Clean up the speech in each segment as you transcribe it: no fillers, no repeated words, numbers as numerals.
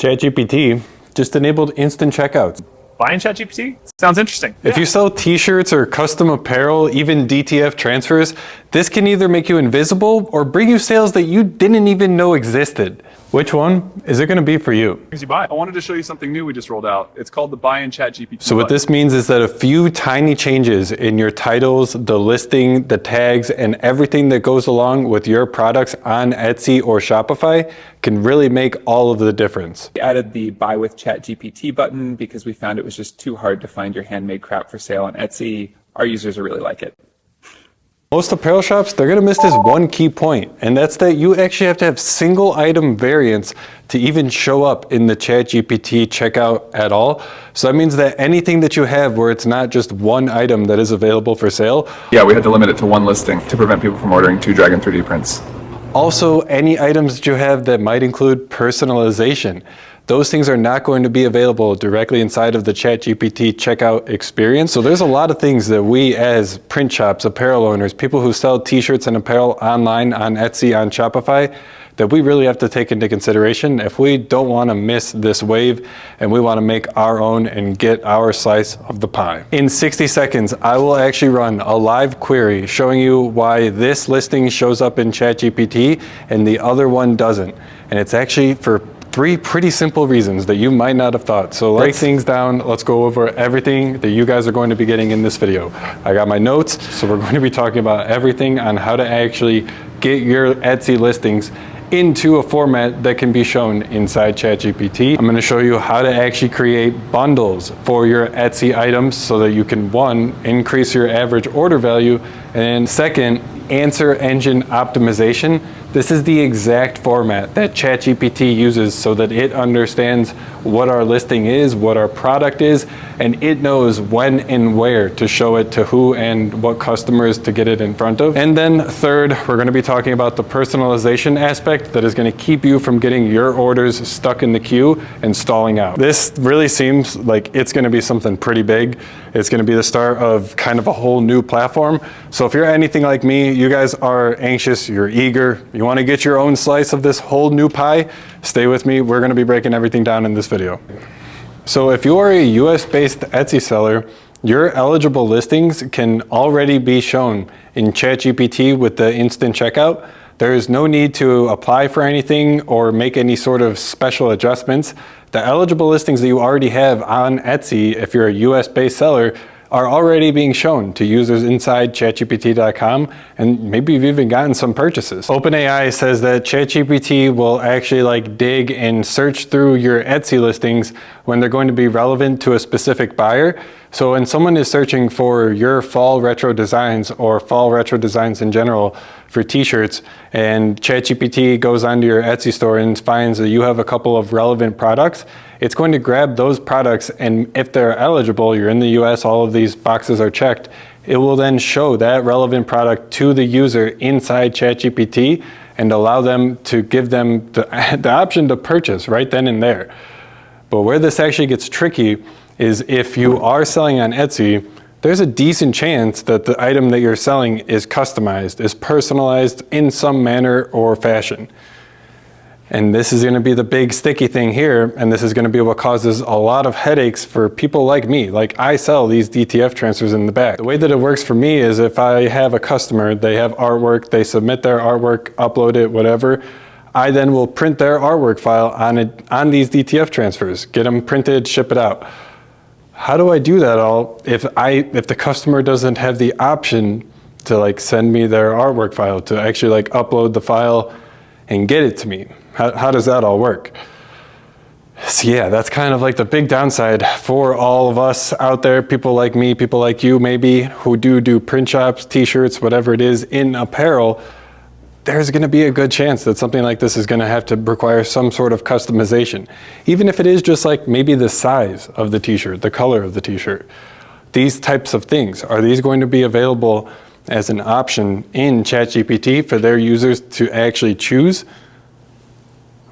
ChatGPT just enabled instant checkouts. Buying ChatGPT? Sounds interesting. If you sell t-shirts or custom apparel, even DTF transfers, this can either make you invisible or bring you sales that you didn't even know existed. Which one is it going to be for you? Things you buy. I wanted to show you something new we just rolled out. It's called the Buy in ChatGPT. So what this means is that a few tiny changes in your titles, the listing, the tags, and everything that goes along with your products on Etsy or Shopify can really make all of the difference. We added the Buy with ChatGPT button because we found it was just too hard to find your handmade crap for sale on Etsy. Our users really like it. Most apparel shops, they're gonna miss this one key point, and that's that you actually have to have single item variants to even show up in the ChatGPT checkout at all. So that means that anything that you have where it's not just one item that is available for sale. Yeah, we had to limit it to one listing to prevent people from ordering 2 Dragon 3D prints. Also, any items that you have that might include personalization. Those things are not going to be available directly inside of the ChatGPT checkout experience. So there's a lot of things that we as print shops, apparel owners, people who sell t-shirts and apparel online on Etsy, on Shopify, that we really have to take into consideration if we don't want to miss this wave and we want to make our own and get our slice of the pie. In 60 seconds, I will actually run a live query showing you why this listing shows up in ChatGPT and the other one doesn't. And it's actually for 3 pretty simple reasons that you might not have thought. So let's break things down. Let's go over everything that you guys are going to be getting in this video. I got my notes, so we're going to be talking about everything on how to actually get your Etsy listings into a format that can be shown inside ChatGPT. I'm going to show you how to actually create bundles for your Etsy items so that you can, 1, increase your average order value, and 2nd, answer engine optimization. This is the exact format that ChatGPT uses so that it understands what our listing is, what our product is, and it knows when and where to show it to who and what customers to get it in front of. And then 3rd, we're going to be talking about the personalization aspect that is going to keep you from getting your orders stuck in the queue and stalling out. This really seems like it's going to be something pretty big. It's going to be the start of kind of a whole new platform. So if you're anything like me, you guys are anxious, you're eager, you want to get your own slice of this whole new pie, stay with me. We're going to be breaking everything down in this video. So if you are a US-based Etsy seller, your eligible listings can already be shown in ChatGPT with the instant checkout. There is no need to apply for anything or make any sort of special adjustments. The eligible listings that you already have on Etsy, if you're a US-based seller, are already being shown to users inside ChatGPT.com, and maybe you've even gotten some purchases. OpenAI says that ChatGPT will actually dig and search through your Etsy listings when they're going to be relevant to a specific buyer. So when someone is searching for your fall retro designs or fall retro designs in general for t-shirts, and ChatGPT goes onto your Etsy store and finds that you have a couple of relevant products, it's going to grab those products, and if they're eligible, you're in the US, all of these boxes are checked, it will then show that relevant product to the user inside ChatGPT and allow them to give them the option to purchase right then and there. But where this actually gets tricky is if you are selling on Etsy, there's a decent chance that the item that you're selling is customized, is personalized in some manner or fashion. And this is going to be the big sticky thing here, and this is going to be what causes a lot of headaches for people like me. Like, I sell these DTF transfers in the back. The way that it works for me is if I have a customer, they have artwork, they submit their artwork, upload it, whatever, I then will print their artwork file on these DTF transfers, get them printed, ship it out. How do I do that all if the customer doesn't have the option to send me their artwork file, to actually upload the file and get it to me? How does that all work? So yeah, that's kind of the big downside for all of us out there, people like me, people like you maybe, who do print shops, t-shirts, whatever it is in apparel. There's going to be a good chance that something like this is going to have to require some sort of customization. Even if it is just maybe the size of the t-shirt, the color of the t-shirt. These types of things, are these going to be available as an option in ChatGPT for their users to actually choose?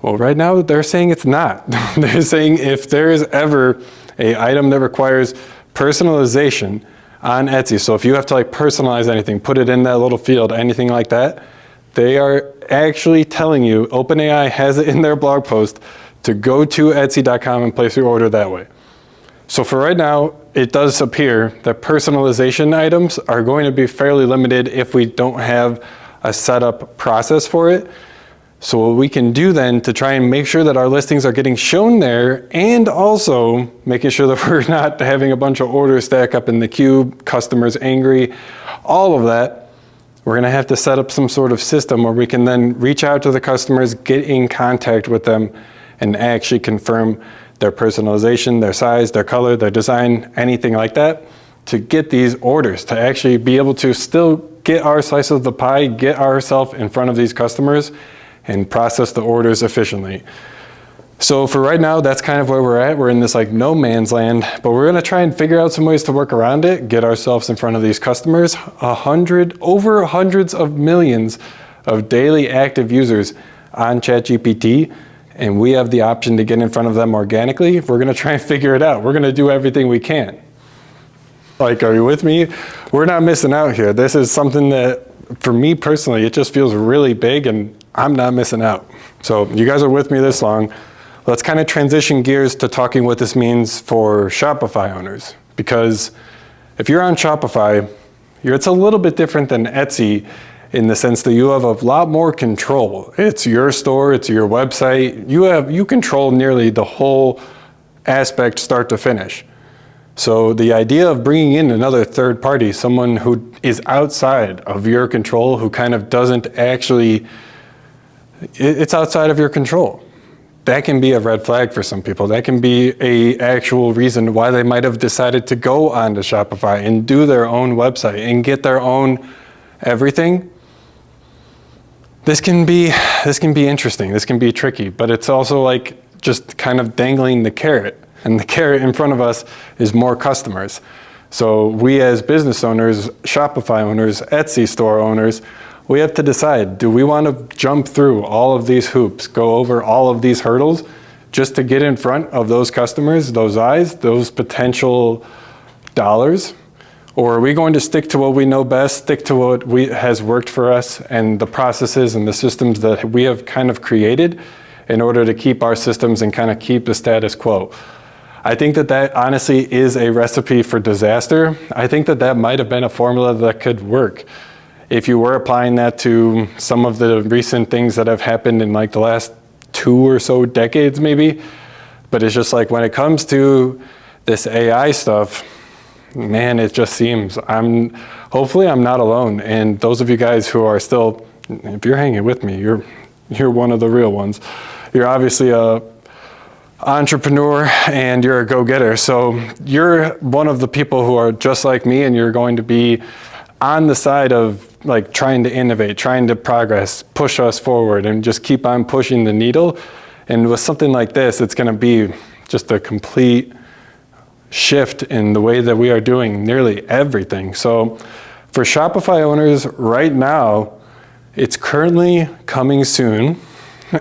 Well, right now they're saying it's not. They're saying if there is ever an item that requires personalization on Etsy, so if you have to personalize anything, put it in that little field, anything like that, they are actually telling you, OpenAI has it in their blog post, to go to Etsy.com and place your order that way. So for right now, it does appear that personalization items are going to be fairly limited if we don't have a setup process for it. So what we can do then to try and make sure that our listings are getting shown there, and also making sure that we're not having a bunch of orders stack up in the queue, customers angry, all of that, we're gonna have to set up some sort of system where we can then reach out to the customers, get in contact with them, and actually confirm their personalization, their size, their color, their design, anything like that, to get these orders, to actually be able to still get our slice of the pie, get ourselves in front of these customers, and process the orders efficiently. So for right now, that's kind of where we're at. We're in this like no man's land, but we're gonna try and figure out some ways to work around it, get ourselves in front of these customers. Over hundreds of millions of daily active users on ChatGPT, and we have the option to get in front of them organically. We're gonna try and figure it out. We're gonna do everything we can. Like, are you with me? We're not missing out here. This is something that, for me personally, it just feels really big, and I'm not missing out. So you guys are with me this long. Let's kind of transition gears to talking what this means for Shopify owners. Because if you're on Shopify, it's a little bit different than Etsy in the sense that you have a lot more control. It's your store, it's your website. You control nearly the whole aspect start to finish. So the idea of bringing in another third party, someone who is outside of your control, who kind of doesn't actually, it's outside of your control. That can be a red flag for some people. That can be a actual reason why they might have decided to go onto Shopify and do their own website and get their own everything. This can be interesting. This can be tricky, but it's also like just kind of dangling the carrot. And the carrot in front of us is more customers. So we as business owners, Shopify owners, Etsy store owners, we have to decide, do we want to jump through all of these hoops, go over all of these hurdles just to get in front of those customers, those eyes, those potential dollars? Or are we going to stick to what we know best, stick to what has worked for us and the processes and the systems that we have kind of created in order to keep our systems and kind of keep the status quo? I think that honestly is a recipe for disaster. I think that might have been a formula that could work if you were applying that to some of the recent things that have happened in like the last 2 or so decades maybe. But it's just like when it comes to this AI stuff, man, it just seems, hopefully I'm not alone. And those of you guys who are still, if you're hanging with me, you're one of the real ones. You're obviously a entrepreneur and you're a go-getter. So you're one of the people who are just like me, and you're going to be on the side of like trying to innovate, trying to progress, push us forward, and just keep on pushing the needle. And with something like this, it's going to be just a complete shift in the way that we are doing nearly everything. So for Shopify owners right now, it's currently coming soon.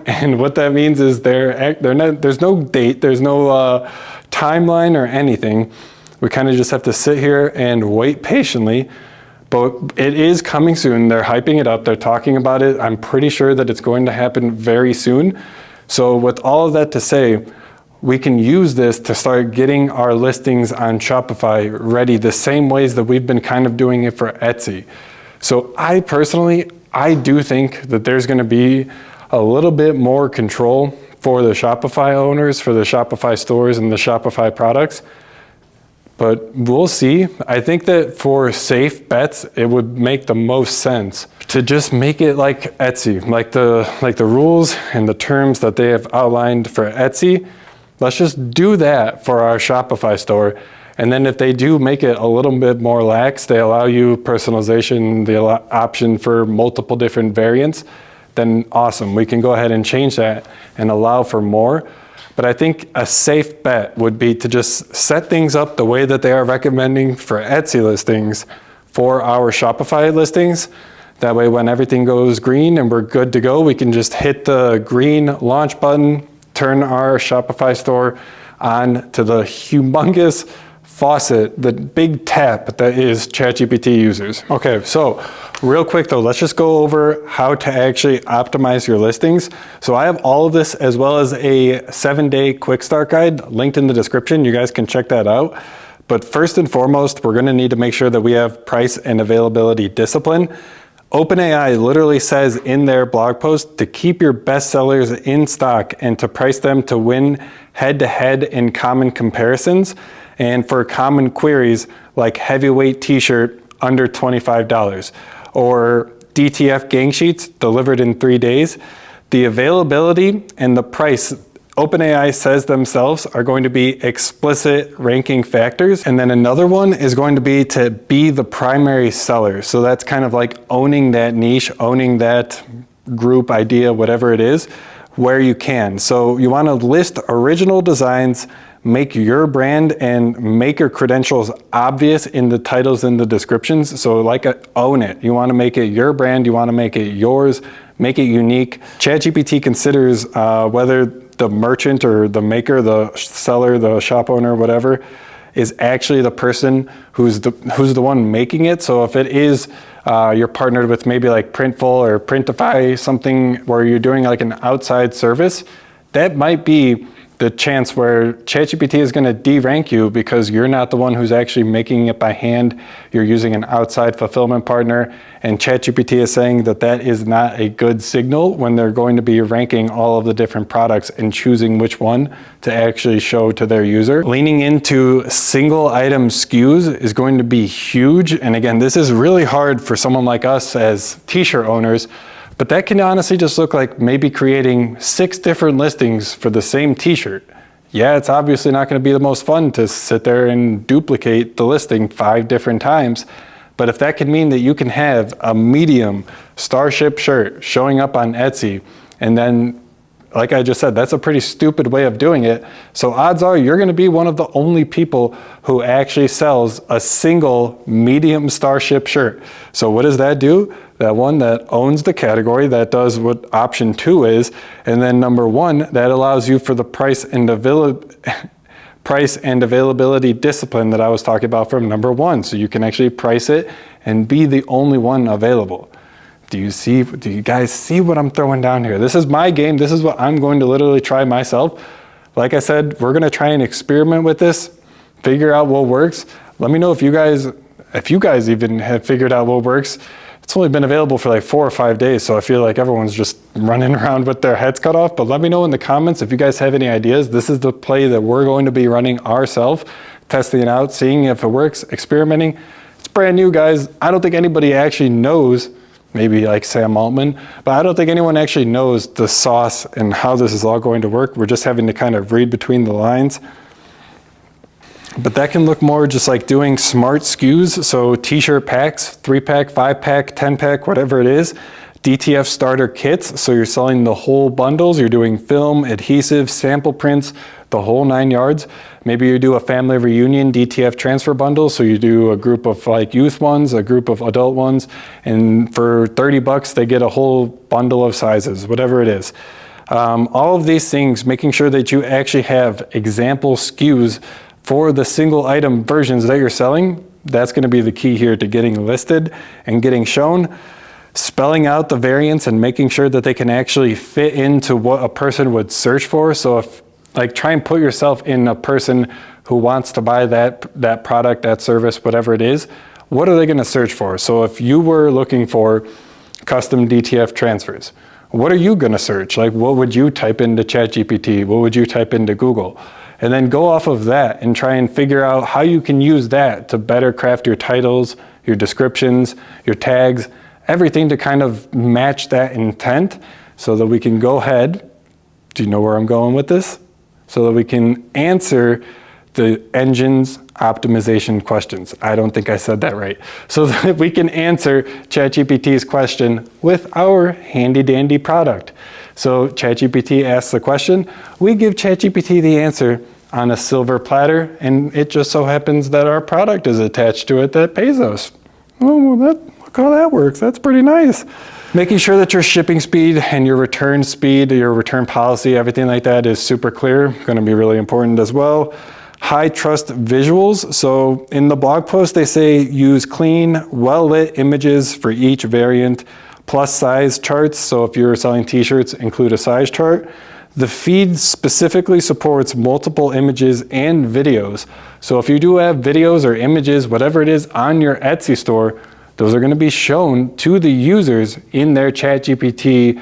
And what that means is there's no date, there's no timeline or anything. We kind of just have to sit here and wait patiently. But it is coming soon. They're hyping it up. They're talking about it. I'm pretty sure that it's going to happen very soon. So with all of that to say, we can use this to start getting our listings on Shopify ready the same ways that we've been kind of doing it for Etsy. So I do think that there's going to be a little bit more control for the Shopify owners, for the Shopify stores and the Shopify products. But we'll see. I think that for safe bets, it would make the most sense to just make it like Etsy, like the rules and the terms that they have outlined for Etsy. Let's just do that for our Shopify store. And then if they do make it a little bit more lax, they allow you personalization, the option for multiple different variants, then awesome. We can go ahead and change that and allow for more. But I think a safe bet would be to just set things up the way that they are recommending for Etsy listings for our Shopify listings. That way when everything goes green and we're good to go, we can just hit the green launch button, turn our Shopify store on to the humongous faucet, the big tap that is ChatGPT users. Okay, so real quick though, let's just go over how to actually optimize your listings. So I have all of this as well as a 7-day quick start guide linked in the description. You guys can check that out. But first and foremost, we're gonna need to make sure that we have price and availability discipline. OpenAI literally says in their blog post to keep your best sellers in stock and to price them to win head-to-head in common comparisons and for common queries like heavyweight t-shirt under $25 or DTF gang sheets delivered in 3 days. The availability and the price, OpenAI says themselves, are going to be explicit ranking factors. And then another one is going to be to be the primary seller. So that's kind of like owning that niche, owning that group idea, whatever it is, where you can. So you want to list original designs, make your brand and make your credentials obvious in the titles and the descriptions. So like own it. You want to make it your brand. You want to make it yours, make it unique. ChatGPT considers whether the merchant or the maker, the seller, the shop owner, whatever, is actually the person who's the one making it. So if it is you're partnered with maybe like Printful or Printify, something where you're doing like an outside service, that might be the chance where ChatGPT is going to de-rank you because you're not the one who's actually making it by hand. You're using an outside fulfillment partner, and ChatGPT is saying that that is not a good signal when they're going to be ranking all of the different products and choosing which one to actually show to their user. Leaning into single item SKUs is going to be huge. And again, this is really hard for someone like us as t-shirt owners. But that can honestly just look like maybe creating 6 different listings for the same t-shirt. Yeah, it's obviously not going to be the most fun to sit there and duplicate the listing 5 different times. But if that can mean that you can have a medium Starship shirt showing up on Etsy, and then, like I just said, that's a pretty stupid way of doing it. So odds are you're going to be one of the only people who actually sells a single medium Starship shirt. So what does that do? That one that owns the category, that does what option 2 is, and then number 1, that allows you for the price and availability discipline that I was talking about from number 1. So you can actually price it and be the only one available. Do you guys see what I'm throwing down here? This is my game. This is what I'm going to literally try myself. Like I said, we're going to try and experiment with this, figure out what works. Let me know if you guys even have figured out what works. It's only been available for like 4 or 5 days, so I feel like everyone's just running around with their heads cut off. But let me know in the comments if you guys have any ideas. This is the play that we're going to be running ourselves, testing it out, seeing if it works, experimenting. It's brand new, guys. I don't think anybody actually knows, maybe like Sam Altman, but I don't think anyone actually knows the sauce and how this is all going to work. We're just having to kind of read between the lines. But that can look more just like doing smart SKUs. So t-shirt packs, 3-pack, 5-pack, 10-pack, whatever it is. DTF starter kits. So you're selling the whole bundles. You're doing film, adhesive, sample prints, the whole 9 yards. Maybe you do a family reunion DTF transfer bundle. So you do a group of like youth ones, a group of adult ones. And for $30, they get a whole bundle of sizes, whatever it is. All of these things, making sure that you actually have example SKUs for the single item versions that you're selling. That's going to be the key here to getting listed and getting shown. Spelling out the variants and making sure that they can actually fit into what a person would search for. So if, like, try and put yourself in a person who wants to buy that product, that service, whatever it is, what are they going to search for? So if you were looking for custom DTF transfers, what are you going to search? Like, what would you type into ChatGPT? What would you type into Google? And then go off of that and try and figure out how you can use that to better craft your titles, your descriptions, your tags, everything to kind of match that intent so that we can go ahead. Do you know where I'm going with this? So that we can answer the engine's optimization questions. I don't think I said that right. So that we can answer ChatGPT's question with our handy dandy product. So ChatGPT asks the question, we give ChatGPT the answer on a silver platter, and it just so happens that our product is attached to it that pays us. Oh, well, look how that works. That's pretty nice. Making sure that your shipping speed and your return policy, everything like that is super clear, going to be really important as well. high trust visuals. So in the blog post, they say use clean, well-lit images for each variant, plus size charts. So if you're selling t-shirts, include a size chart. The feed specifically supports multiple images and videos. So if you do have videos or images, whatever it is on your Etsy store, those are going to be shown to the users in their ChatGPT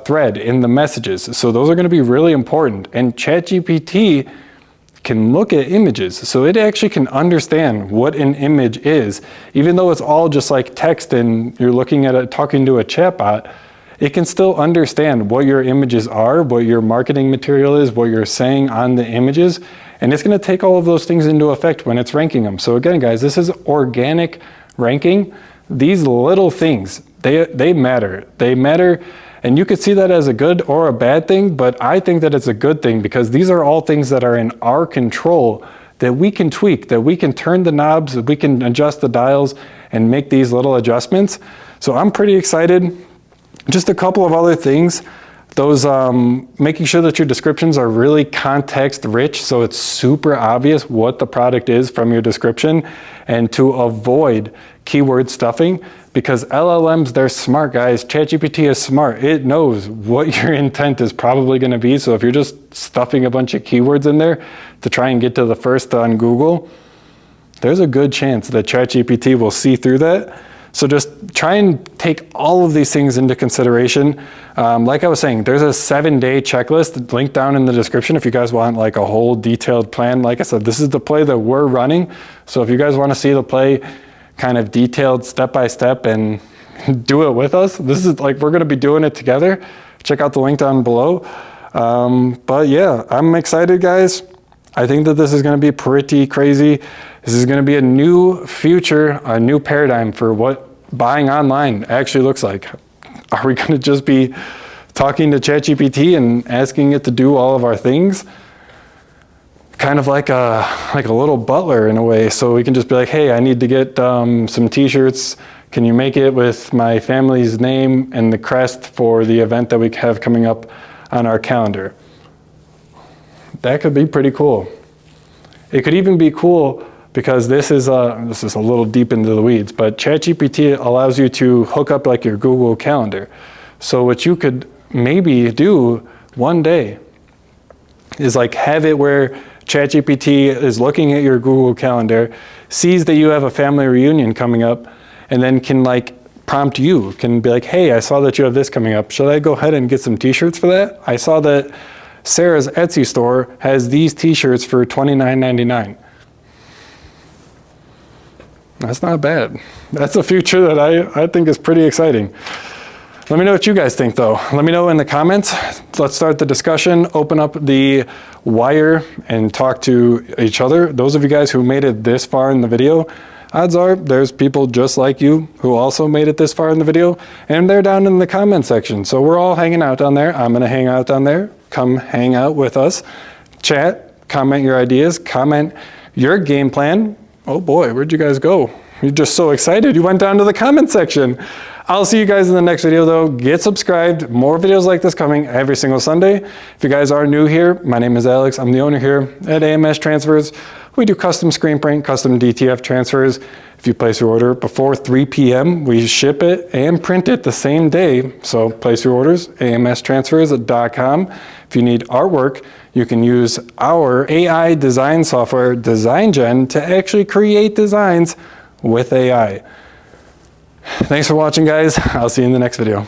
thread, in the messages. So those are going to be really important. And ChatGPT can look at images, so it actually can understand what an image is. Even though it's all just like text and you're looking at it, talking to a chatbot, it can still understand what your images are, what your marketing material is, what you're saying on the images, and it's going to take all of those things into effect when it's ranking them. So again, guys, this is organic ranking. These little things, they matter. They matter, and you could see that as a good or a bad thing, but I think that it's a good thing because these are all things that are in our control that we can tweak, that we can turn the knobs, that we can adjust the dials and make these little adjustments. So I'm pretty excited. Just a couple of other things. Those making sure that your descriptions are really context rich, so it's super obvious what the product is from your description, and to avoid keyword stuffing, because LLMs, they're smart, guys. ChatGPT is smart. It knows what your intent is probably going to be. So if you're just stuffing a bunch of keywords in there to try and get to the first on Google, there's a good chance that ChatGPT will see through that. So just try and take all of these things into consideration. Like I was saying, there's a 7-day checklist linked down in the description if you guys want like a whole detailed plan. Like I said, this is the play that we're running. So if you guys want to see the play kind of detailed step by step and do it with us, this is like, we're going to be doing it together. Check out the link down below. But yeah, I'm excited, guys. I think that this is going to be pretty crazy. This is going to be a new future, a new paradigm for what buying online actually looks like. Are we going to just be talking to ChatGPT and asking it to do all of our things? Kind of like a little butler in a way. So we can just be like, hey, I need to get some t-shirts. Can you make it with my family's name and the crest for the event that we have coming up on our calendar? That could be pretty cool. It could even be cool because this is a little deep into the weeds, but ChatGPT allows you to hook up like your Google Calendar. So what you could maybe do one day is like have it where ChatGPT is looking at your Google Calendar, sees that you have a family reunion coming up, and then can like prompt you, can be like, hey, I saw that you have this coming up. Should I go ahead and get some t-shirts for that? I saw that Sarah's Etsy store has these t-shirts for $29.99. That's not bad. That's a future that I think is pretty exciting. Let me know what you guys think though. Let me know in the comments. Let's start the discussion, open up the wire and talk to each other. Those of you guys who made it this far in the video, odds are there's people just like you who also made it this far in the video, and they're down in the comment section. So we're all hanging out down there. I'm gonna hang out down there. Come hang out with us. Chat, comment your ideas, comment your game plan. Oh boy, where'd you guys go? You're just so excited. You went down to the comment section. I'll see you guys in the next video though. Get subscribed. More videos like this coming every single Sunday. If you guys are new here, my name is Alex. I'm the owner here at AMS Transfers. We do custom screen print, custom DTF transfers. If you place your order before 3 p.m., we ship it and print it the same day. So place your orders, amstransfers.com. If you need artwork, you can use our AI design software, DesignGen, to actually create designs with AI. Thanks for watching, guys. I'll see you in the next video.